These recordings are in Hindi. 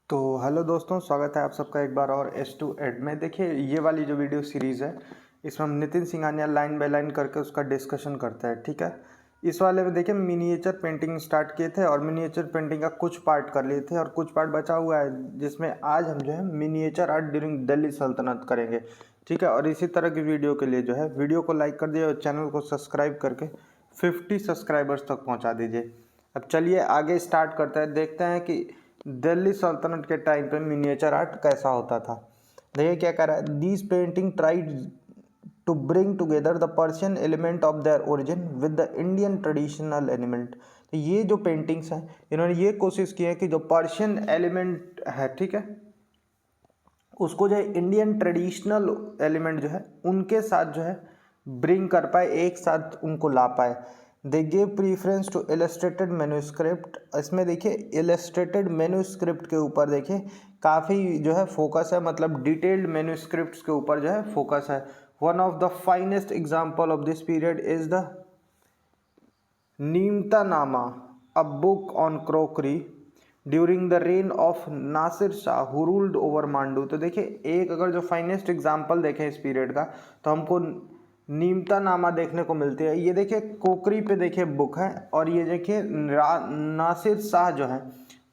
तो हेलो दोस्तों, स्वागत है आप सबका एक बार और S2 एड में। देखिए, ये वाली जो वीडियो सीरीज़ है इसमें हम Nitin Singhania line by line करके उसका डिस्कशन करते हैं। ठीक है, इस वाले में देखिए मिनिएचर पेंटिंग स्टार्ट किए थे और मिनिएचर पेंटिंग का कुछ पार्ट कर लिए थे और कुछ पार्ट बचा हुआ है जिसमें आज हम जो है मिनिएचर आर्ट ड्यूरिंग दिल्ली सल्तनत करेंगे। ठीक है, और इसी तरह की वीडियो के लिए जो है वीडियो को लाइक कर दिए और चैनल को सब्सक्राइब करके 50 सब्सक्राइबर्स तक पहुँचा दीजिए। अब चलिए आगे स्टार्ट करते हैं, देखते हैं कि दिल्ली सल्तनत के टाइम पे मिनिएचर आर्ट कैसा होता था। देखिए क्या कह रहा है, these painting tried to bring together the Persian element of their origin with the Indian traditional element. तो ये जो पेंटिंग्स हैं इन्होंने ये कोशिश की है कि जो पर्शियन एलिमेंट है, ठीक है, उसको जो है इंडियन ट्रेडिशनल एलिमेंट जो है उनके साथ जो है ब्रिंग कर पाए, एक साथ उनको ला पाए। They give preference to illustrated manuscript. इसमें देखिए इलस्ट्रेटेड मैन्युस्क्रिप्ट के ऊपर देखिए काफ़ी जो है फोकस है, मतलब डिटेल्ड मैन्युस्क्रिप्ट्स के ऊपर जो है फोकस है। One of the finest example of this period is the Nimatnama, a book on crockery during the reign of Nasir Shah who ruled over Mandu. तो देखिए एक अगर जो फाइनेस्ट एग्जाम्पल देखें इस पीरियड का तो हमको नीमतानामा देखने को मिलती है। ये देखिए कोकरी पे देखिए बुक है और ये देखिए नासिर शाह जो है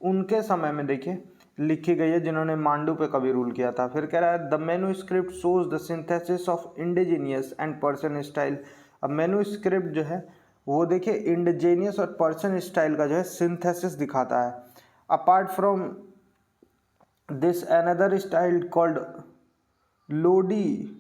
उनके समय में देखिए लिखी गई है, जिन्होंने मांडू पे कभी रूल किया था। फिर कह रहा है the manuscript shows the synthesis of indigenous and Persian style. अब मैन्युस्क्रिप्ट जो है वो देखिए इंडिजीनियस और पर्शियन स्टाइल का जो है सिंथेसिस दिखाता है। Apart from this another style called Lodi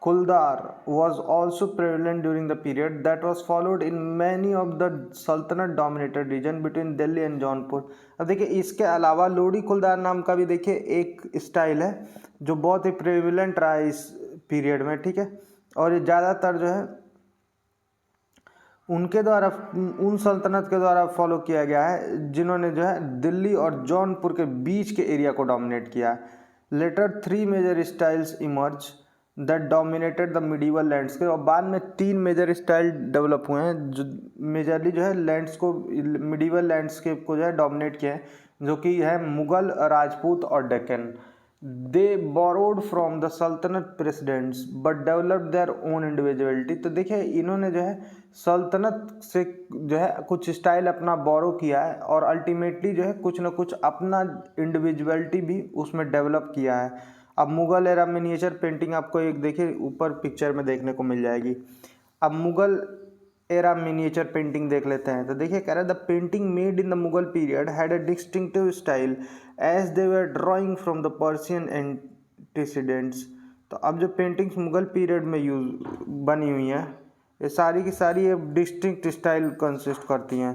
Kuldar was also prevalent during the period that was followed in many of the Sultanate dominated region between Delhi and Jaunpur। अब देखिए इसके अलावा लोडी कुलदार नाम का भी देखिए एक स्टाइल है जो बहुत ही प्रेवलेंट रहा है इस पीरियड में। ठीक है, और ये ज़्यादातर जो है उनके द्वारा, उन सल्तनत के द्वारा फॉलो किया गया है जिन्होंने जो है दिल्ली और जौनपुर के बीच के एरिया को डोमिनेट किया। Later 3 major styles emerge that dominated the medieval landscape. और बाद में 3 मेजर स्टाइल डेवलप हुए हैं जो मेजरली जो है लैंड्स को, मिडीवल लैंडस्केप को जो है डोमिनेट किया है, जो कि है मुगल, राजपूत और Deccan. They borrowed from the sultanate precedents but developed their own individuality. तो देखिए इन्होंने जो है सल्तनत से जो है कुछ स्टाइल अपना बोरो किया है और अल्टीमेटली जो है कुछ ना कुछ अपना इंडिविजुअलिटी भी उसमें डेवलप किया है। अब मुगल एरा मिनिएचर पेंटिंग आपको एक देखिए ऊपर पिक्चर में देखने को मिल जाएगी। अब मुगल एरा मिनिएचर पेंटिंग देख लेते हैं। तो देखिए कह रहा है the painting made in the Mughal period had a distinctive style as they were drawing from the Persian antecedents. तो अब जो पेंटिंग्स मुगल पीरियड में यूज बनी हुई हैं ये सारी की सारी एक डिस्टिंक्ट स्टाइल कंसिस्ट करती हैं।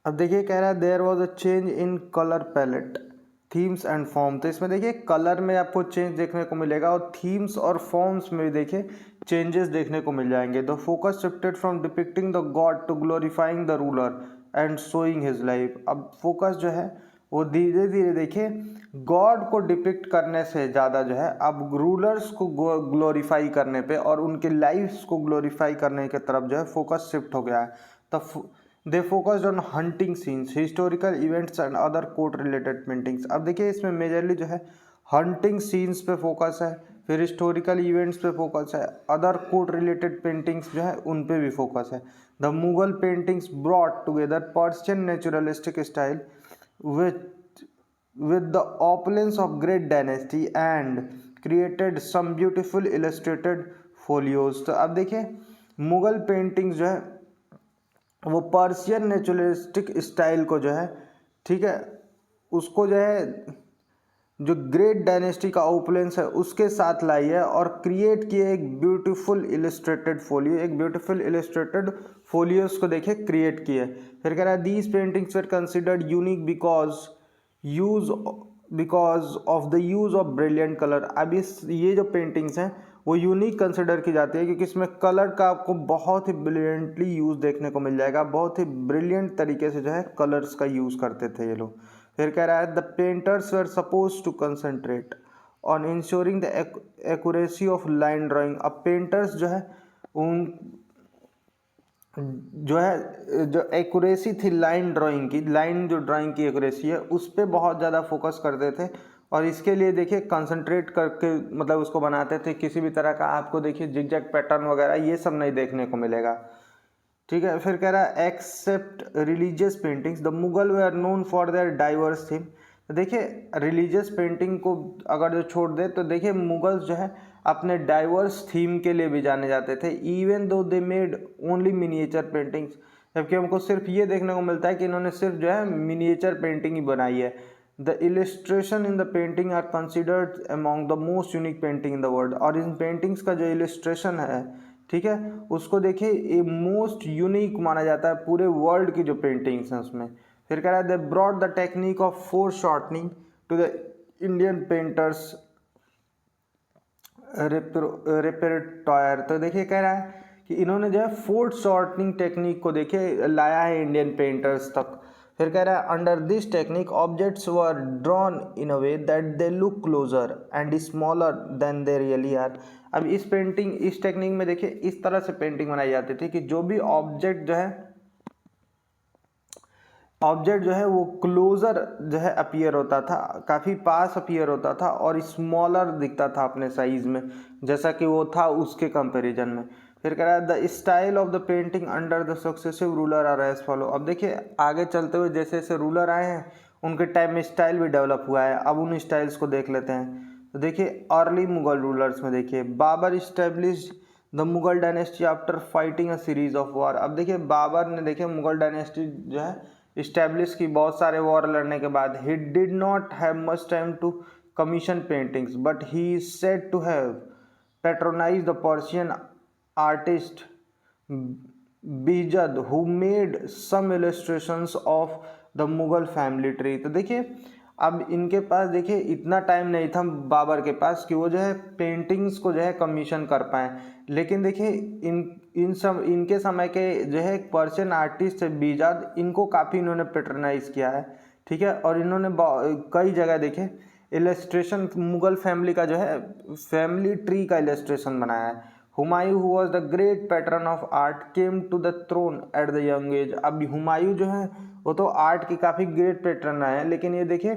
अब देखिए कह रहा है there was a change in colour palette, themes and form. तो इसमें देखिए कलर में आपको चेंज देखने को मिलेगा और थीम्स और फॉर्म्स में भी देखिए चेंजेस देखने को मिल जाएंगे। The focus shifted from depicting the god to glorifying the ruler and showing his life. अब फोकस जो है वो धीरे धीरे देखिए गॉड को डिपिक्ट करने से ज़्यादा जो है अब रूलर्स को ग्लोरीफाई करने पे और उनके लाइफ्स को ग्लोरीफाई करने की तरफ जो है फोकस शिफ्ट हो गया है। तो they focused on hunting scenes, historical events and other court related paintings. अब देखिए इसमें मेजरली जो है हंटिंग सीन्स पे फोकस है, फिर हिस्टोरिकल इवेंट्स पे फोकस है, अदर कोर्ट रिलेटेड पेंटिंग्स जो है उन पे भी फोकस है। The Mughal paintings brought together Persian naturalistic style with the opulence of great dynasty and created some beautiful illustrated folios। तो अब देखिए मुगल पेंटिंग्स जो है वो पर्शियन नेचुरलिस्टिक स्टाइल को जो है, ठीक है, उसको जो है जो ग्रेट डायनेस्टी का ओपुलेंस है उसके साथ लाई है और क्रिएट किए एक ब्यूटीफुल इलस्ट्रेटेड फोलियो, एक ब्यूटीफुल इलस्ट्रेटेड फोलियोस को देखिए क्रिएट किए। फिर कह रहा है these paintings were considered unique because of the use of brilliant colour. अब ये जो पेंटिंग्स हैं वो यूनिक कंसिडर की जाती है क्योंकि इसमें कलर का आपको बहुत ही ब्रिलियंटली यूज़ देखने को मिल जाएगा, बहुत ही ब्रिलियंट तरीके से जो है कलर्स का यूज़ करते थे ये लोग। फिर कह रहा है the painters were suppose to concentrate on ensuring the accuracy of line drawing. अब पेंटर्स जो है जो है जो एक्यूरेसी थी लाइन ड्राइंग की, लाइन जो ड्राइंग की एक्यूरेसी है उस पर बहुत ज़्यादा फोकस करते थे और इसके लिए देखिए कंसंट्रेट करके मतलब उसको बनाते थे। किसी भी तरह का आपको देखिए जिगजैग पैटर्न वगैरह ये सब नहीं देखने को मिलेगा। ठीक है, फिर कह रहा है except religious paintings the Mughal they are known for their diverse theme. तो देखिए रिलीजियस पेंटिंग को अगर जो छोड़ दे तो देखिए मुगल्स जो है अपने डाइवर्स थीम के लिए भी जाने जाते थे, even though they made only miniature paintings. जबकि हमको सिर्फ ये देखने को मिलता है कि इन्होंने सिर्फ जो है मिनिएचर पेंटिंग ही बनाई है। The illustration in the painting are considered among the most unique painting in the world. और इन पेंटिंग्स का जो इलिस्ट्रेशन है, ठीक है, उसको देखिए ये मोस्ट यूनिक माना जाता है पूरे वर्ल्ड की जो पेंटिंग्स हैं उसमें। फिर कह रहा है they brought the technique of foreshortening to the Indian painters repertoire. तो देखिए कह रहा है कि इन्होंने जो है फोर्थ शॉर्टनिंग टेक्निक को देखिए लाया है इंडियन पेंटर्स तक। फिर कह रहा है under this technique objects were drawn in a way that they look closer and smaller than they really are. अब इस टेक्निक में देखिए इस तरह से पेंटिंग बनाई जाती थी कि जो भी ऑब्जेक्ट जो है वो क्लोजर जो है अपीयर होता था, काफ़ी पास अपीयर होता था और स्मॉलर दिखता था अपने साइज में, जैसा कि वो था उसके कंपैरिजन में। फिर कह रहा है the style of the painting under the successive ruler are as follow. अब देखिए आगे चलते हुए जैसे जैसे रूलर आए हैं उनके टाइम में स्टाइल भी डेवलप हुआ है। अब उन स्टाइल्स को देख लेते हैं। तो देखिए अर्ली मुगल रूलर्स में देखिए Babur establish the Mughal dynasty after fighting a series of war. अब देखिए बाबर ने देखिए मुगल डायनेस्टी जो है इस्टेब्लिश की बहुत सारे वॉर लड़ने के बाद। He did not have much time to commission paintings but he is said to have patronize the Persian artist Behzad who made some illustrations of the Mughal family tree. तो देखिए अब इनके पास देखिए इतना टाइम नहीं था बाबर के पास कि वो जो है पेंटिंग्स को जो है कमीशन कर पाए। लेकिन देखिए इनके समय के जो है एक पर्शियन आर्टिस्ट है बीजाद, इनको काफ़ी इन्होंने पेट्रोनाइज किया है। ठीक है, और इन्होंने कई जगह देखे इलस्ट्रेशन मुगल फैमिली का जो है फैमिली ट्री का इलस्ट्रेशन बनाया है। Humayun who was the great patron of art came to the throne at the young age. अब हुमायूं जो है वो तो आर्ट की काफ़ी ग्रेट पैटर्न है, लेकिन ये देखिए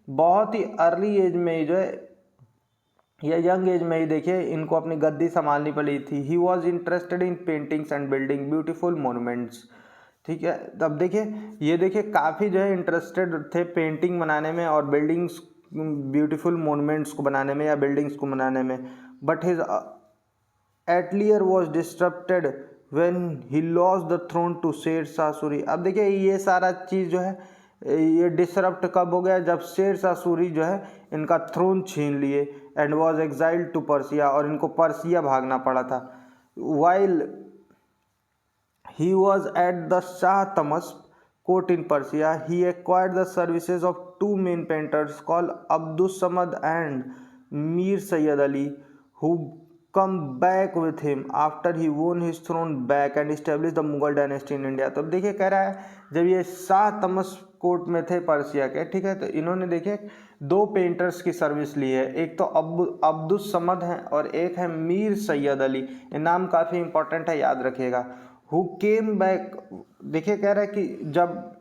बहुत ही अर्ली एज में ही जो है या यंग एज में ही देखिए इनको अपनी गद्दी संभालनी पड़ी थी। He was interested in paintings and building beautiful monuments. ठीक है, तब देखिए ये देखिए काफ़ी जो है इंटरेस्टेड थे पेंटिंग बनाने में और बिल्डिंग्स ब्यूटीफुल मोनूमेंट्स को बनाने में या बिल्डिंग्स को बनाने में। But his atelier was disturbed when he lost the throne to Sher Shah Suri. अब देखिए ये सारा चीज़ जो है ये डिसरप्ट कब हो गया, जब शेर शाह सूरी जो है इनका थ्रोन छीन लिए and was exiled to Persia, और इनको पर्सिया भागना पड़ा था। While he was at the Shah Tahmasp court in Persia he acquired the services of two men painters called Abdus Samad and Mir Sayyid Ali who come back with him after he won his throne back and established the Mughal dynasty in India। तो अब देखिए कह रहा है जब ये शाह तमस कोर्ट में थे पर्सिया के, ठीक है, तो इन्होंने देखिए दो पेंटर्स की सर्विस ली है। एक तो अब्दुस समद हैं और एक है मीर सैयद अली। ये नाम काफ़ी इंपॉर्टेंट है, याद रखिएगा। हु केम बैक, देखिए कह रहा है कि जब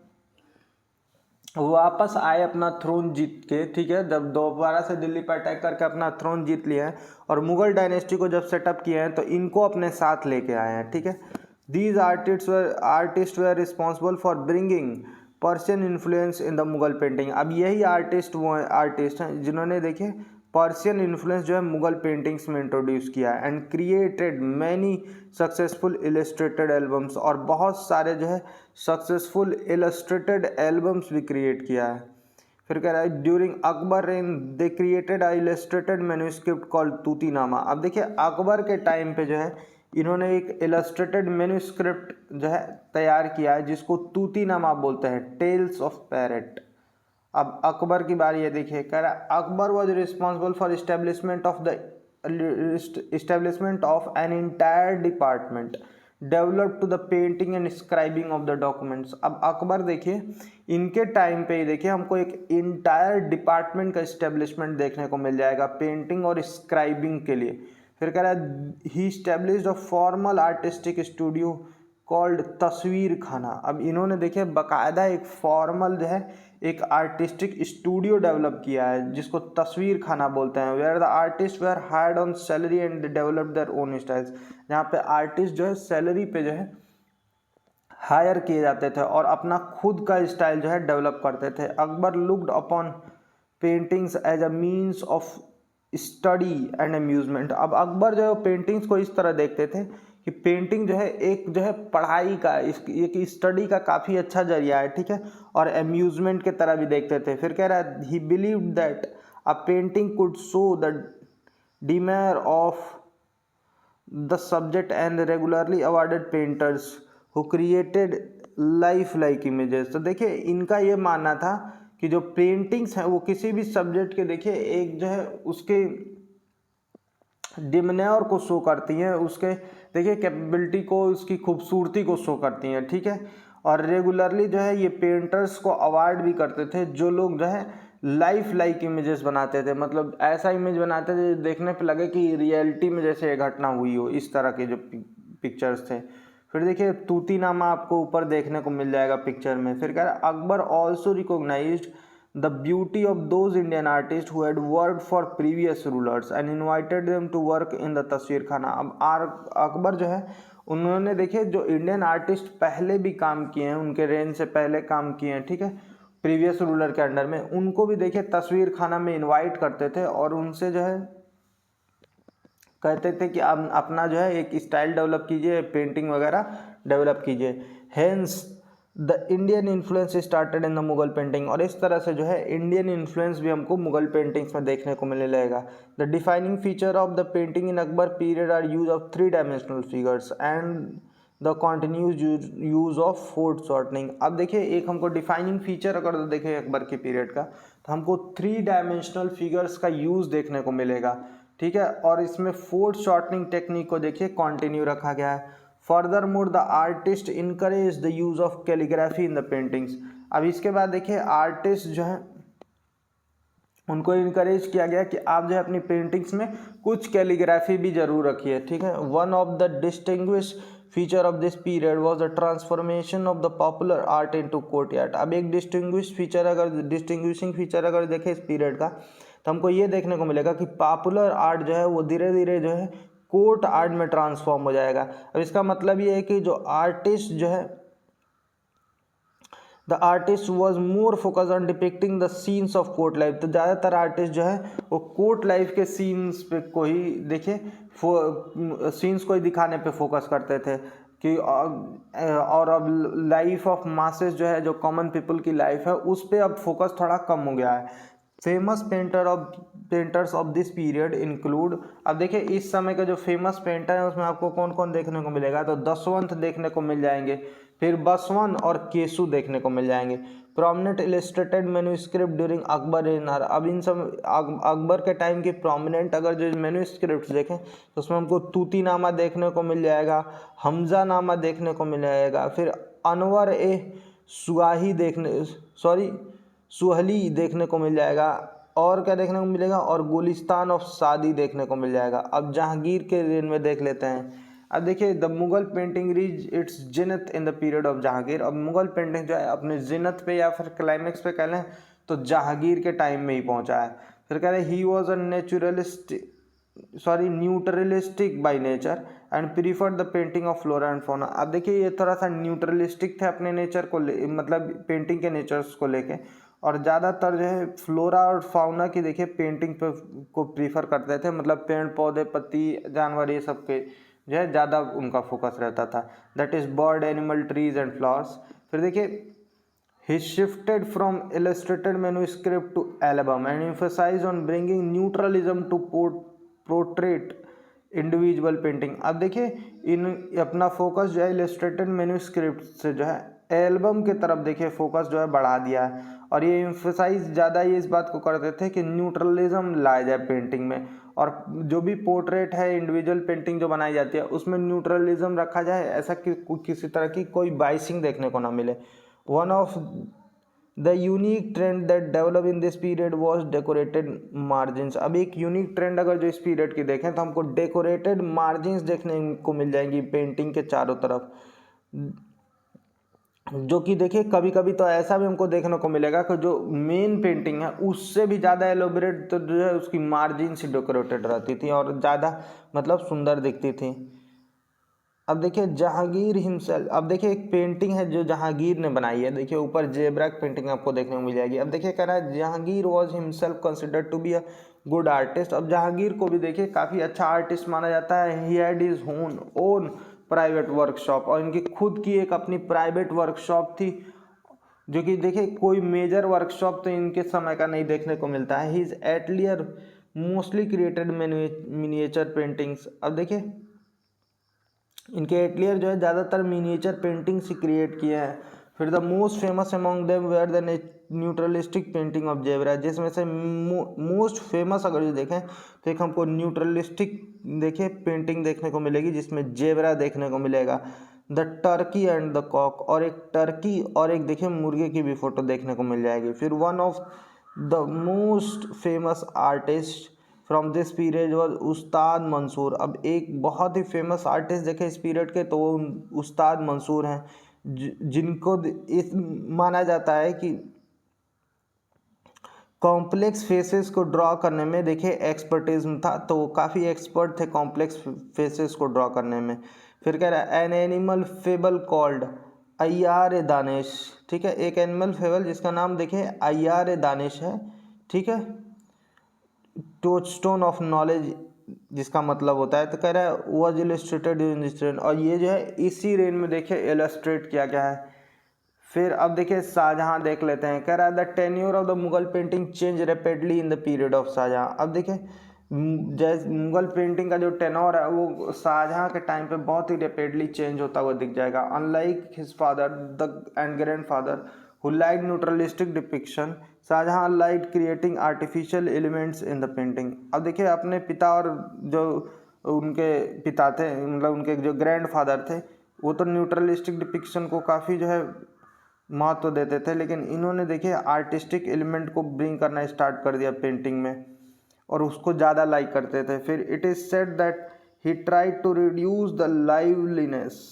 वापस आए अपना थ्रोन जीत के, ठीक है, जब दोबारा से दिल्ली पर अटैक करके अपना थ्रोन जीत लिया है और मुगल डायनेस्टी को जब सेटअप किया है तो इनको अपने साथ लेके आए हैं। ठीक है, these artist were responsible for bringing Persian influence in the Mughal painting. अब यही आर्टिस्ट हैं जिन्होंने देखिए पर्शियन इन्फ्लुएंस जो है मुगल पेंटिंग्स में इंट्रोड्यूस किया है and created many successful illustrated albums, और बहुत सारे जो है सक्सेसफुल इलस्ट्रेटेड एल्बम्स भी क्रिएट किया है। फिर कह रहा है during Akbar reign they created illustrated manuscript called Tutinama. अब देखिए अकबर के टाइम पे जो है इन्होंने एक इलस्ट्रेटेड मैन्यूस्क्रिप्ट जो है तैयार किया है जिसको तूतीनामा बोलते हैं, टेल्स ऑफ पैरेट। अब अकबर की बारी है, देखिए कह रहा है Akbar was responsible for establishment of an entire department develop to the painting and scribing of the documents. अब अकबर देखिए इनके टाइम पे ही देखिए हमको एक इंटायर डिपार्टमेंट का इस्टेब्लिशमेंट देखने को मिल जाएगा पेंटिंग और स्क्राइबिंग के लिए। फिर कह रहा है he established a formal artistic studio called Tasvir Khana. अब इन्होंने देखिए बाकायदा एक फॉर्मल जो है एक आर्टिस्टिक स्टूडियो डेवलप किया है जिसको तस्वीर खाना बोलते हैं, where the artist were hired on salary and develop their own styles, जहाँ पे आर्टिस्ट जो है सैलरी पे जो है हायर किए जाते थे और अपना खुद का स्टाइल जो है डेवलप करते थे। Akbar looked upon paintings as a means of study and amusement. अब अकबर जो है पेंटिंग्स को इस तरह देखते थे कि पेंटिंग जो है एक जो है पढ़ाई का एक स्टडी का काफ़ी अच्छा जरिया है, ठीक है, और अम्यूजमेंट के तरह भी देखते थे। फिर कह रहा है he believed that a painting could show the demeanour of the subject and regularly awarded painters who created life like images. तो देखिए इनका ये मानना था कि जो पेंटिंग्स हैं वो किसी भी सब्जेक्ट के देखिए एक जो है उसके डिमेन्योर को शो करती हैं, उसके देखिए कैपेबिलिटी को, उसकी खूबसूरती को शो करती हैं, ठीक है। और रेगुलरली जो है ये पेंटर्स को अवार्ड भी करते थे जो लोग जो है लाइफ लाइक इमेजेस बनाते थे, मतलब ऐसा इमेज बनाते थे देखने पे लगे कि रियलिटी में जैसे ये घटना हुई हो, इस तरह के जो पिक्चर्स थे। फिर देखिए तूतीनामा आपको ऊपर देखने को मिल जाएगा पिक्चर में। फिर कह रहा है Akbar also recognized the beauty of those Indian artists who had worked for previous rulers and invited them to work in the तस्वीर खाना। अब अकबर जो है उन्होंने देखिए जो इंडियन आर्टिस्ट पहले भी काम किए हैं, उनके रेंज से पहले काम किए हैं, ठीक है, प्रीवियस रूलर के अंडर में, उनको भी देखिए तस्वीर खाना में इनवाइट करते थे और उनसे जो है कहते थे कि आप अपना जो है एक स्टाइल डेवलप कीजिए, पेंटिंग वगैरह डेवलप कीजिए। Hence the Indian influence started in the Mughal painting. और इस तरह से जो है इंडियन इन्फ्लुएंस भी हमको मुगल पेंटिंग्स में देखने को मिलने लगेगा। The defining feature of the painting in Akbar period are use of 3 dimensional figures and the continuous use of foreshortening. अब देखिए एक हमको डिफाइनिंग फीचर अगर देखें अकबर के पीरियड का तो हमको 3 डायमेंशनल फिगर्स का यूज देखने को मिलेगा, ठीक है, और इसमें फोर्थ शॉर्टनिंग टेक्निक को देखिए कंटिन्यू रखा गया है। Furthermore the artist encourage the use of calligraphy in the paintings. अब इसके बाद देखिए आर्टिस्ट जो है उनको इनकरेज किया गया कि आप जो है अपनी पेंटिंग्स में कुछ कैलीग्राफी भी जरूर रखिए, ठीक है। One of the distinguish feature of this period was the transformation of the popular art into court art. अब एक डिस्टिंग्विशिंग फीचर अगर देखें इस पीरियड का तो हमको ये देखने को मिलेगा कि पॉपुलर आर्ट जो है वो धीरे धीरे जो है कोर्ट आर्ट में ट्रांसफॉर्म हो जाएगा। अब इसका मतलब ये है कि जो आर्टिस्ट जो है the artist was more focus on depicting the scenes of court life. तो ज़्यादातर आर्टिस्ट जो है वो कोर्ट लाइफ के सीन्स पे को ही देखिए सीन्स को ही दिखाने पे फोकस करते थे कि और अब लाइफ ऑफ मासेस जो है जो कॉमन पीपल की लाइफ है उस पर अब फोकस थोड़ा कम हो गया है। Famous painters of this period include. अब देखिए इस समय का जो फेमस पेंटर है उसमें आपको कौन कौन देखने को मिलेगा, तो दसवंत देखने को मिल जाएंगे, फिर बसवन और केसु देखने को मिल जाएंगे। Prominent illustrated manuscript during Akbar era. अब इन सब अकबर के टाइम के प्रोमिनेंट अगर जो मैन्युस्क्रिप्ट देखें तो उसमें हमको तूतीनामा देखने को मिल जाएगा, हमजा नामा देखने को मिल जाएगा, फिर अनवर ए सुहली देखने को मिल जाएगा, और क्या देखने को मिलेगा, और गुलिस्तान ऑफ सादी देखने को मिल जाएगा। अब जहांगीर के रेन में देख लेते हैं। अब देखिए the Mughal painting reach its zenith in the period of Jahangir. अब मुगल पेंटिंग जो है अपने जिनत पे या फिर क्लाइमेक्स पे कह लें तो जहांगीर के टाइम में ही पहुंचा है। फिर कह रहे he was a naturalistic by nature and preferred the painting of flora and fauna. अब देखिए ये थोड़ा सा न्यूट्रलिस्टिक थे अपने नेचर को मतलब पेंटिंग के नेचर्स को लेके, और ज़्यादातर जो है फ्लोरा और फाउना की देखिए पेंटिंग पे को प्रीफर करते थे, मतलब पेड़ पौधे पत्ती जानवर ये सब के जो है ज़्यादा उनका फोकस रहता था, that is bird animal trees and flowers. फिर देखिए he shifted from illustrated manuscript to album and emphasize on bringing naturalism to portrait individual painting. अब देखिए इन अपना फोकस जो है इलस्ट्रेटेड मैन्युस्क्रिप्ट से जो है एल्बम के तरफ देखिए फोकस जो है बढ़ा दिया है, और ये एम्फसाइज ज़्यादा ये इस बात को करते थे कि न्यूट्रलिज्म लाया जाए पेंटिंग में, और जो भी पोर्ट्रेट है इंडिविजुअल पेंटिंग जो बनाई जाती है उसमें न्यूट्रलिज्म रखा जाए, ऐसा कि किसी तरह की कोई बाइसिंग देखने को ना मिले। One of the unique trend that develop in this period was decorated margins. अब एक यूनिक ट्रेंड अगर जो इस पीरियड की देखें तो हमको डेकोरेटेड मार्जिन्स देखने को मिल जाएंगी पेंटिंग के चारों तरफ। जो कि देखिए कभी कभी तो ऐसा भी हमको देखने को मिलेगा कि जो मेन पेंटिंग है उससे भी ज़्यादा एलोबरेट तो जो है उसकी मार्जिन से डेकोरेटेड रहती थी और ज़्यादा मतलब सुंदर दिखती थी। अब देखिए जहांगीर हिमसेल्फ, अब देखिए एक पेंटिंग है जो जहांगीर ने बनाई है, देखिए ऊपर जेब्रा की पेंटिंग आपको देखने को मिल जाएगी। अब देखिए कह रहा है Jahangir was himself considered to be a good artist. अब जहांगीर को भी देखिए काफ़ी अच्छा आर्टिस्ट माना जाता है। He had his own private workshop, और इनकी खुद की एक अपनी प्राइवेट वर्कशॉप थी, जो कि देखिए कोई मेजर वर्कशॉप तो इनके समय का नहीं देखने को मिलता है। He is atelier mostly created miniature paintings. अब देखिए इनके एटलियर जो है ज़्यादातर मिनिएचर पेंटिंग्स ही क्रिएट किए हैं। फिर the most famous among them were the naturalistic painting of zebra, जिसमें से मोस्ट फेमस अगर जो देखें तो एक हमको न्यूट्रलिस्टिक देखिए पेंटिंग देखने को मिलेगी जिसमें जेब्रा देखने को मिलेगा। The turkey and the cock, और एक टर्की और एक देखिए मुर्गे की भी फोटो देखने को मिल जाएगी। फिर one of the most famous artist from this period was उस्ताद मंसूर। अब एक बहुत ही फेमस आर्टिस्ट देखे इस पीरियड के तो वो उस्ताद मंसूर हैं, जिनको इस माना जाता है कि कॉम्प्लेक्स फेसेस को ड्रॉ करने में देखिए एक्सपर्टिज्म था, तो वो काफ़ी एक्सपर्ट थे कॉम्प्लेक्स फेसेस को ड्रॉ करने में। फिर कह रहा है एन एनिमल फेबल कॉल्ड अय्यार ए दानिश, ठीक है, एक एनिमल फेबल जिसका नाम देखिए अय्यार ए दानिश है, ठीक है, टोचस्टोन ऑफ नॉलेज जिसका मतलब होता है। तो कह रहा है was illustrated in this rain, और ये जो है इसी रेन में देखिए इलस्ट्रेट किया गया है। फिर अब देखिए शाहजहां देख लेते हैं। कह रहा है the tenure of the Mughal painting change rapidly in the period of Shahjahan. अब देखिए जैसे मुगल पेंटिंग का जो टेनोर है वो शाहजहां के टाइम पे बहुत ही रैपिडली चेंज होता हुआ दिख जाएगा। Unlike his father the end grandfather who liked naturalistic depiction, Shahjahan liked creating artificial elements in the painting। अब देखिए अपने पिता और जो उनके पिता थे मतलब उनके जो ग्रैंड फादर थे वो तो न्यूट्रलिस्टिक डिपिक्शन को काफ़ी जो है महत्व देते थे, लेकिन इन्होंने देखिए आर्टिस्टिक एलिमेंट को ब्रिंग करना स्टार्ट कर दिया पेंटिंग में और उसको ज़्यादा लाइक करते थे। फिर it is said that he tried to reduce the liveliness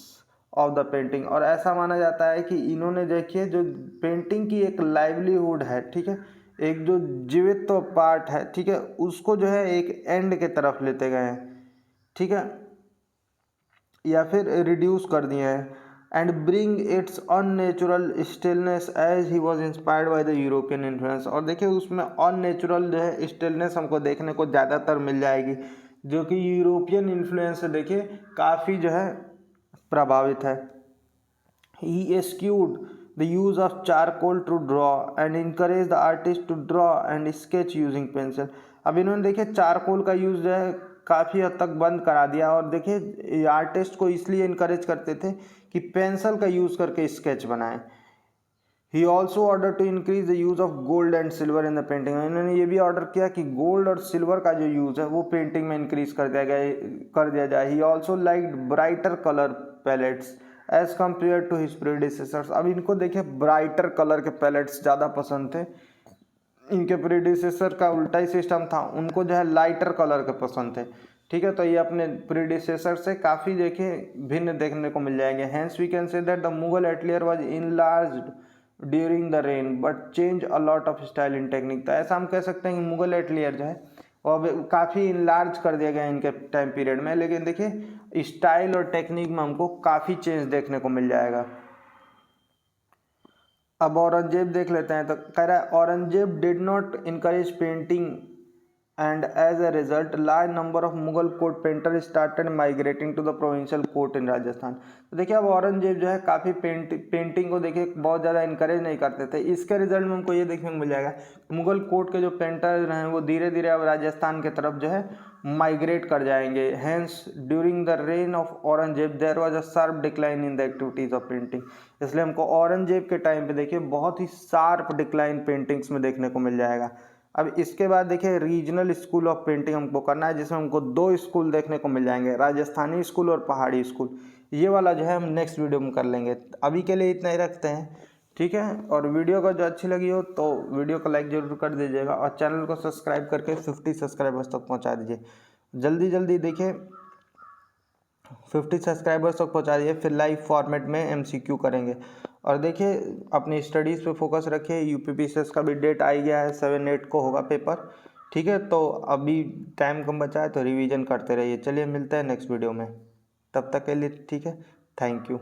of the painting, और ऐसा माना जाता है कि इन्होंने देखिए जो पेंटिंग की एक लाइवलीहुड है, ठीक है, एक जो जीवित तो पार्ट है, ठीक है, उसको जो है एक एंड के तरफ लेते गए हैं, ठीक है, या फिर रिड्यूस कर दिए हैं। And bring its unnatural stillness as he was inspired by the European influence, और देखिए उसमें अननेचुरल जो है स्टिलनेस हमको देखने को ज़्यादातर मिल जाएगी, जो कि यूरोपियन इन्फ्लुएंस से देखिए काफ़ी जो है प्रभावित है। He eschewed the use of charcoal to draw and encouraged the artist to draw and sketch using pencil। अब इन्होंने देखिए चारकोल का यूज़ जो है काफ़ी हद तक बंद करा दिया, और देखिए आर्टिस्ट को इसलिए इनकरेज करते थे कि पेंसिल का यूज़ करके स्केच बनाएं। He also order to increase the use of gold and silver in the painting. इन्होंने ये भी ऑर्डर किया कि गोल्ड और सिल्वर का जो यूज़ है वो पेंटिंग में इंक्रीज कर दिया जाए। He also like brighter colour palettes as compared to his predecessors. अब इनको देखिए ब्राइटर कलर के पैलेट्स ज़्यादा पसंद थे, इनके प्रीडिसेसर का उल्टा ही सिस्टम था, उनको जो है लाइटर कलर के पसंद थे, ठीक है, तो ये अपने प्रीडिसेसर से काफ़ी देखिए भिन्न देखने को मिल जाएंगे। Hence we can say that the Mughal atelier was enlarged during the reign but change a lot of style in technique. तो ऐसा हम कह सकते हैं कि मुगल एटलियर जो है वो अब काफ़ी इनलार्ज कर दिया गया इनके टाइम पीरियड में, लेकिन देखिए स्टाइल और टेक्निक में हमको काफ़ी चेंज देखने को मिल जाएगा। अब औरंगजेब देख लेते हैं। तो कह रहा है Aurangzeb did not encourage painting and as a result large number of Mughal court painter started migrating to the provincial court in Rajasthan. तो देखिए अब औरंगजेब जो है काफ़ी पेंटिंग को देखिए बहुत ज़्यादा इनकरेज नहीं करते थे। इसके रिजल्ट में हमको ये देखने को मिल जाएगा मुगल कोर्ट के जो पेंटर हैं वो धीरे धीरे अब राजस्थान की तरफ जो है माइग्रेट कर जाएंगे। Hence during the reign of Aurangzeb there was a sharp decline in the activities of painting. इसलिए हमको औरंगजेब के टाइम पे देखिए बहुत ही शार्प डिक्लाइन पेंटिंग्स में देखने को मिल जाएगा। अब इसके बाद देखिए रीजनल स्कूल ऑफ पेंटिंग हमको करना है, जिसमें हमको दो स्कूल देखने को मिल जाएंगे, राजस्थानी स्कूल और पहाड़ी स्कूल। ये वाला जो है हम नेक्स्ट वीडियो में कर लेंगे। अभी के लिए इतना ही रखते हैं, ठीक है। और वीडियो का जो अच्छी लगी हो तो वीडियो को लाइक ज़रूर कर दीजिएगा और चैनल को सब्सक्राइब करके 50 सब्सक्राइबर्स तक पहुँचा दीजिए। जल्दी जल्दी देखिए 50 सब्सक्राइबर्स तक पहुंचा दिए, फिर लाइव फॉर्मेट में MCQ करेंगे। और देखिए अपनी स्टडीज़ पे फोकस रखिए। UPPCS का भी डेट आ ही गया है, 7-8 को होगा पेपर। ठीक है, तो अभी टाइम कम बचा है तो रिवीजन करते रहिए। चलिए मिलते हैं नेक्स्ट वीडियो में, तब तक के लिए ठीक है, थैंक यू।